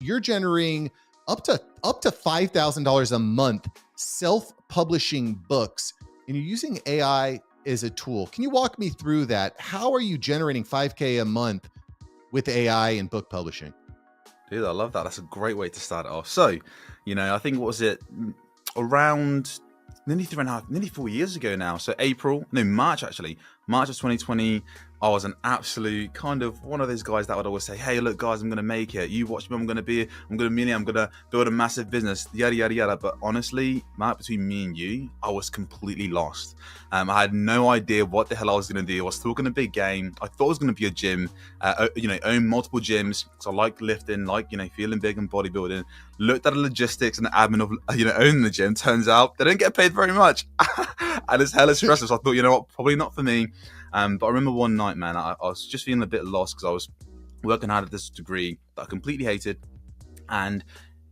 you're generating up to $5,000 a month self-publishing books, and you're using AI as a tool. Can you walk me through that? How are you generating 5K a month with AI and book publishing? Dude, I love that. That's a great way to start it off. So, I think, what was it, around nearly 4 years ago now. So March actually, March of 2020, I was an absolute kind of one of those guys that would always say, hey, look, guys, I'm going to make it. You watch me, I'm going to be a millionaire. I'm going to build a massive business, yada, yada, yada. But honestly, Matt, between me and you, I was completely lost. I had no idea what the hell I was going to do. I was talking a big game. I thought it was going to be a gym, own multiple gyms. Because I like lifting, feeling big and bodybuilding. Looked at the logistics and the admin of, owning the gym. Turns out they don't get paid very much. And it's hella stressful. So I thought, you know what, probably not for me. But I remember one night, man, I was just feeling a bit lost because I was working hard at this degree that I completely hated. And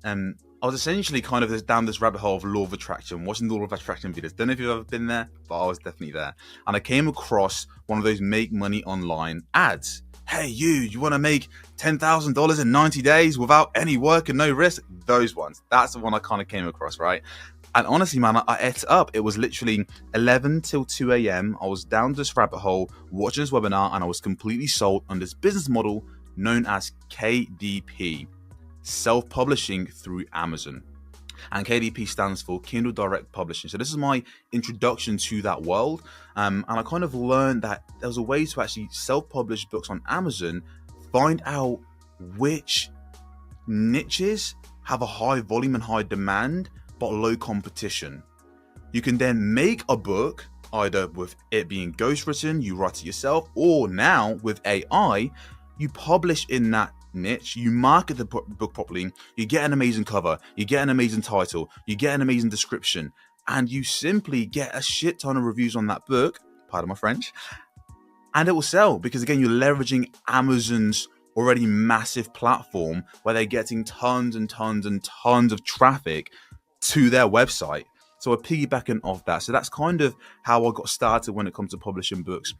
I was essentially kind of down this rabbit hole of law of attraction, watching the law of attraction videos. Don't know if you've ever been there, but I was definitely there. And I came across one of those make money online ads. Hey, you want to make $10,000 in 90 days without any work and no risk? Those ones. That's the one I kind of came across, right? And honestly, man, I ate it up. It was literally 11 till 2 a.m. I was down this rabbit hole watching this webinar, and I was completely sold on this business model known as KDP, self-publishing through Amazon. And KDP stands for Kindle Direct Publishing. So this is my introduction to that world. And I kind of learned that there was a way to actually self-publish books on Amazon, find out which niches have a high volume and high demand, but low competition. You can then make a book, either with it being ghostwritten, you write it yourself, or now with AI, you publish in that niche, you market the book properly, you get an amazing cover, you get an amazing title, you get an amazing description, and you simply get a shit ton of reviews on that book, pardon my French, and it will sell because, again, you're leveraging Amazon's already massive platform where they're getting tons and tons and tons of traffic to their website. So we're piggybacking off that. So that's kind of how I got started when it comes to publishing books.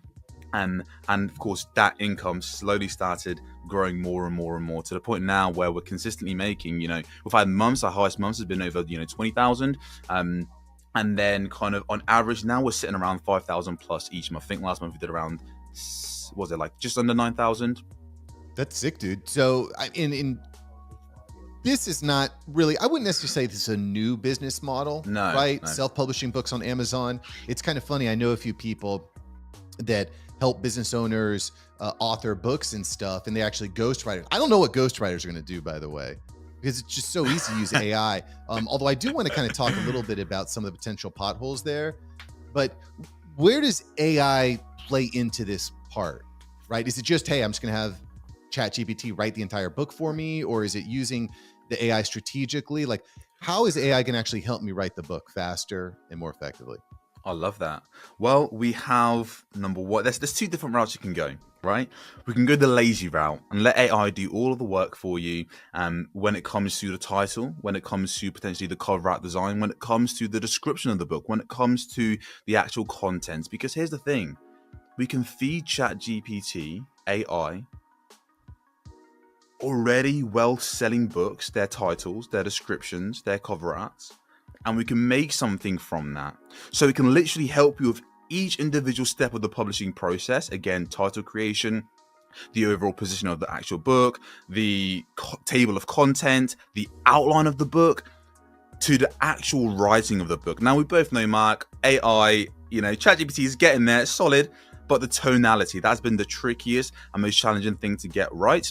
And of course, that income slowly started growing more and more and more to the point now where we're consistently making, we've had months, our highest months has been over, 20,000. And then kind of on average now we're sitting around 5,000 plus each month. I think last month we did around, just under 9,000? That's sick, dude. So this is not really, I wouldn't necessarily say this is a new business model, right? No. Self-publishing books on Amazon. It's kind of funny. I know a few people that help business owners author books and stuff, and they actually ghostwrite. I don't know what ghostwriters are going to do, by the way, because it's just so easy to use AI. Although I do want to kind of talk a little bit about some of the potential potholes there. But where does AI play into this part, right? Is it just, hey, I'm just going to have ChatGPT write the entire book for me, or is it using the AI strategically? Like, how is AI going to actually help me write the book faster and more effectively? I love that. Well, we have number one. There's two different routes you can go, right? We can go the lazy route and let AI do all of the work for you. When it comes to the title, when it comes to potentially the cover art design, when it comes to the description of the book, when it comes to the actual contents. Because here's the thing: we can feed ChatGPT AI already well-selling books, their titles, their descriptions, their cover arts, and we can make something from that. So it can literally help you with each individual step of the publishing process. Again, title creation, the overall position of the actual book, the table of content, the outline of the book, to the actual writing of the book. Now, we both know, Mark, AI, ChatGPT is getting there, it's solid, but the tonality, that's been the trickiest and most challenging thing to get right.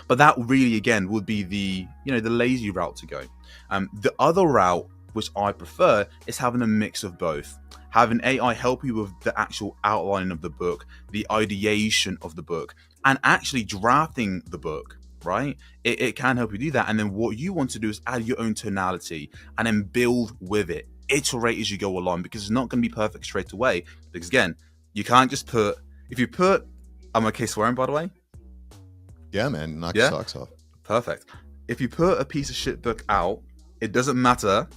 But that really, again, would be the lazy route to go. The other route, which I prefer, is having a mix of both. Having AI help you with the actual outlining of the book, the ideation of the book, and actually drafting the book, right? It can help you do that. And then what you want to do is add your own tonality and then build with it. Iterate as you go along, because it's not going to be perfect straight away. Because again, you can't just I'm okay swearing, by the way. Yeah, man, knock your socks off. Perfect. If you put a piece of shit book out, it doesn't matter.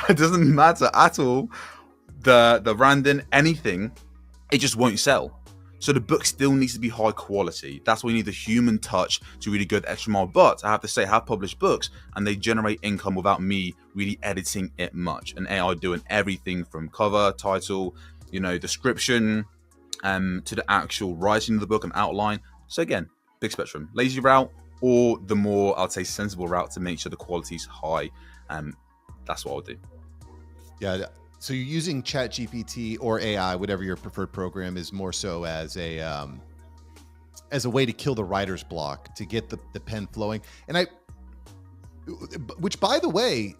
It doesn't matter at all. The branding, anything, it just won't sell. So the book still needs to be high quality. That's why you need the human touch to really go the extra mile. But I have to say, I have published books and they generate income without me really editing it much. And AI doing everything from cover, title, description, to the actual writing of the book and outline. So again, big spectrum. Lazy route or the more, I'd say, sensible route to make sure the quality's high. That's what I'll do. Yeah. So you're using ChatGPT or AI, whatever your preferred program is, more so as a way to kill the writer's block, to get the pen flowing. And which by the way,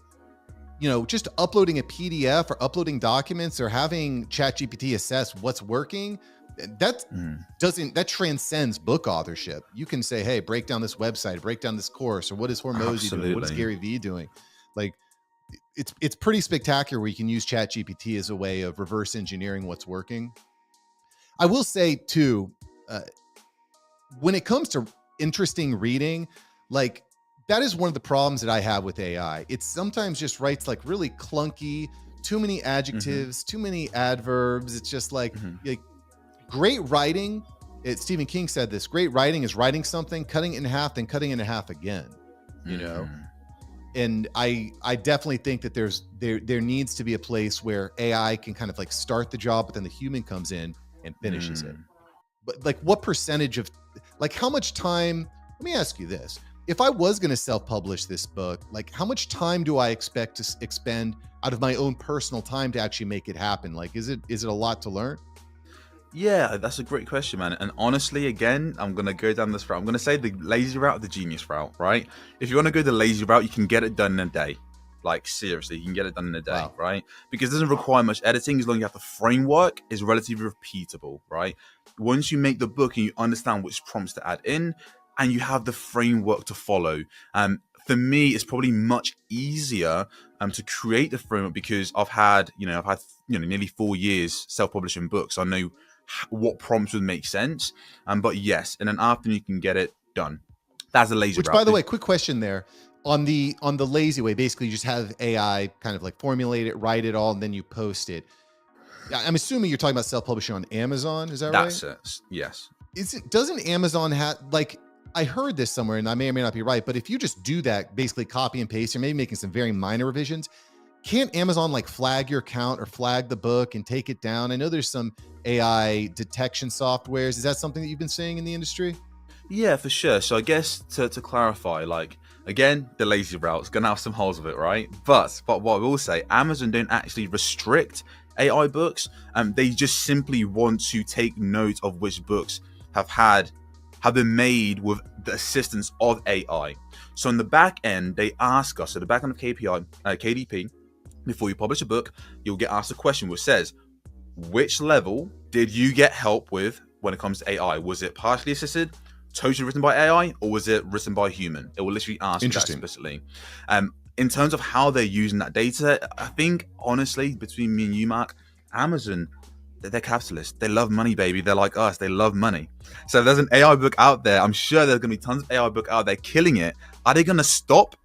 just uploading a PDF or uploading documents or having ChatGPT assess what's working, that transcends book authorship. You can say, hey, break down this website, break down this course, or what is Hormozy doing? What is Gary Vee doing? Like, it's pretty spectacular where you can use ChatGPT as a way of reverse engineering what's working. I will say too, when it comes to interesting reading, like that is one of the problems that I have with AI. It sometimes just writes like really clunky, too many adjectives, too many adverbs. It's just like great writing. Stephen King said this, great writing is writing something, cutting it in half, then cutting it in half again, And I definitely think that there needs to be a place where AI can kind of like start the job, but then the human comes in and finishes it. But like what percentage of, like how much time, let me ask you this. If I was going to self-publish this book, like how much time do I expect to expend out of my own personal time to actually make it happen? Like, is it a lot to learn? Yeah, that's a great question, man. And honestly, again, I'm going to go down this route. I'm going to say the lazy route, the genius route, right? If you want to go the lazy route, you can get it done in a day. Like, seriously, you can get it done in a day, right? Because it doesn't require much editing as long as you have the framework is relatively repeatable, right? Once you make the book and you understand which prompts to add in and you have the framework to follow, for me, it's probably much easier to create the framework because I've had nearly 4 years self-publishing books. I know what prompts would make sense. But yes, in an afternoon you can get it done. That's a lazy route. Which, by the way, quick question there. On the lazy way, basically you just have AI kind of like formulate it, write it all, and then you post it. I'm assuming you're talking about self-publishing on Amazon. Is that right? That's it. Yes. Doesn't Amazon have, like, I heard this somewhere and I may or may not be right, but if you just do that, basically copy and paste, or maybe making some very minor revisions, can't Amazon like flag your account or flag the book and take it down? I know there's some AI detection softwares. Is that something that you've been seeing in the industry? Yeah, for sure. So I guess to clarify, like, again, the lazy route's gonna have some holes with it, right? But what I will say, Amazon don't actually restrict AI books. They just simply want to take note of which books have been made with the assistance of AI. So in the back end, they ask us, so the back end of KDP, before you publish a book, you'll get asked a question which says, which level did you get help with when it comes to AI? Was it partially assisted, totally written by AI, or was it written by a human? It will literally ask that explicitly. In terms of how they're using that data, I think, honestly, between me and you, Mark, Amazon, they're capitalists. They love money, baby. They're like us. They love money. So if there's an AI book out there, I'm sure there's going to be tons of AI book out there killing it. Are they going to stop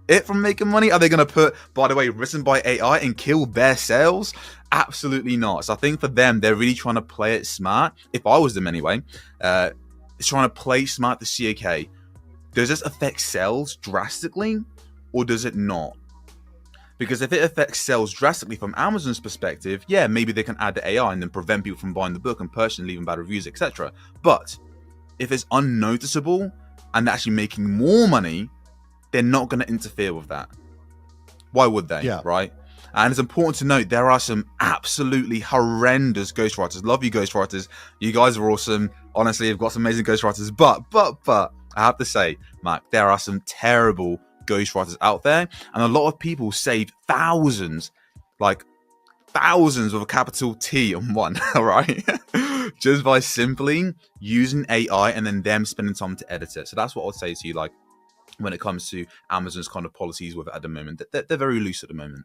it from making money? Are they going to put, by the way, written by AI and kill their sales? Absolutely not. So I think for them, they're really trying to play it smart. If I was them anyway, it's trying to play smart to see, okay, does this affect sales drastically or does it not? Because if it affects sales drastically from Amazon's perspective, yeah, maybe they can add the AI and then prevent people from buying the book and purchasing, leaving bad reviews, etc. But if it's unnoticeable and they're actually making more money, they're not going to interfere with that. Why would they? Yeah. Right? And it's important to note there are some absolutely horrendous ghostwriters. Love you, ghostwriters. You guys are awesome. Honestly, you've got some amazing ghostwriters. But I have to say, Mark, there are some terrible ghostwriters out there, and a lot of people save thousands with a capital T on one, all right? Just by simply using AI and then them spending time to edit it. So that's what I'll say to you, like, when it comes to Amazon's kind of policies with it at the moment. They're very loose at the moment.